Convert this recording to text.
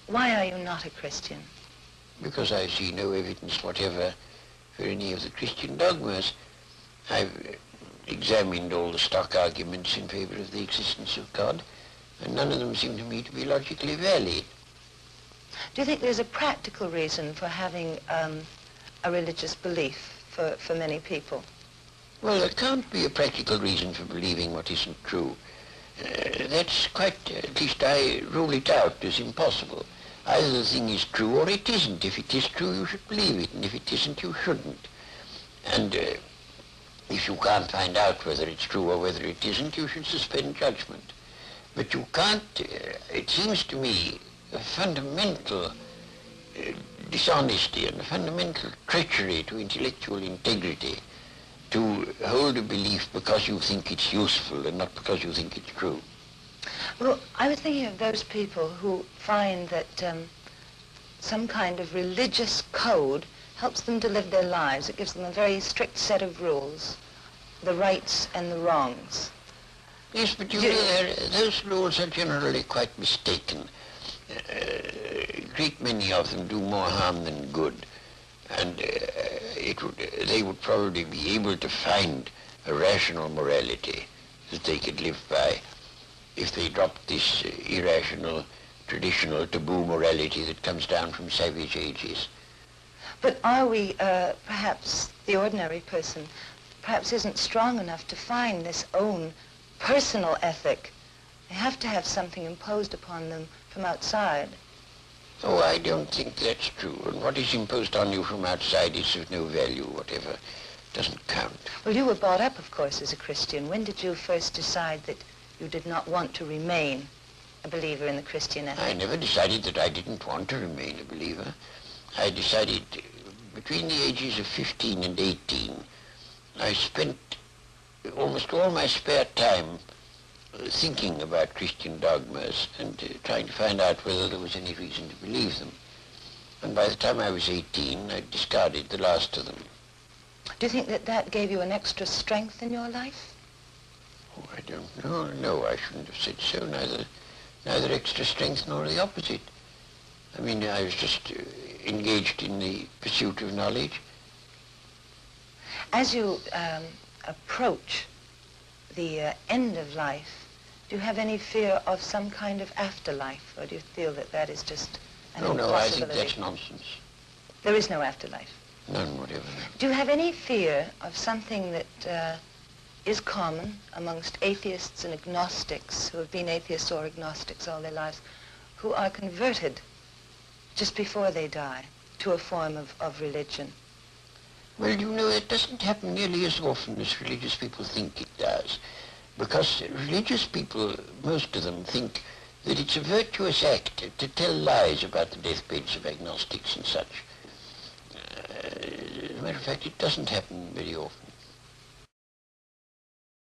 Why are you not a Christian? Because I see no evidence whatever for any of the Christian dogmas. I've examined all the stock arguments in favor of the existence of God, and none of them seem to me to be logically valid. Do you think there's a practical reason for having a religious belief for many people? Well, there can't be a practical reason for believing what isn't true. That's quite, at least I rule it out as impossible. Either the thing is true or it isn't. If it is true, you should believe it, and if it isn't, you shouldn't. And if you can't find out whether it's true or whether it isn't, you should suspend judgment. But you can't, it seems to me, a fundamental dishonesty and a fundamental treachery to intellectual integrity to hold a belief because you think it's useful and not because you think it's true. Well, I was thinking of those people who find that some kind of religious code helps them to live their lives. It gives them a very strict set of rules, the rights and the wrongs. Yes, but you know, those rules are generally quite mistaken. A great many of them do more harm than good. And they would probably be able to find a rational morality that they could live by if they dropped this irrational, traditional, taboo morality that comes down from savage ages. But are we, perhaps the ordinary person, perhaps isn't strong enough to find this own personal ethic? They have to have something imposed upon them from outside. Oh, I don't think that's true. And what is imposed on you from outside is of no value whatever. It doesn't count. Well, you were brought up, of course, as a Christian. When did you first decide that you did not want to remain a believer in the Christian ethic? I never decided that I didn't want to remain a believer. I decided between the ages of 15 and 18, I spent almost all my spare time thinking about Christian dogmas and trying to find out whether there was any reason to believe them. And by the time I was 18, I discarded the last of them. Do you think that that gave you an extra strength in your life? Oh, I don't know. No, I shouldn't have said so. Neither extra strength nor the opposite. I mean, I was just engaged in the pursuit of knowledge. As you approach the end of life, do you have any fear of some kind of afterlife, or do you feel that that is just an impossibility? No, I think that's nonsense. There is no afterlife? None whatever. Do you have any fear of something that is common amongst atheists and agnostics who have been atheists or agnostics all their lives, who are converted just before they die to a form of religion? Well, you know, it doesn't happen nearly as often as religious people think it does. Because religious people, most of them, think that it's a virtuous act to tell lies about the deathbeds of agnostics and such. As a matter of fact, it doesn't happen very often.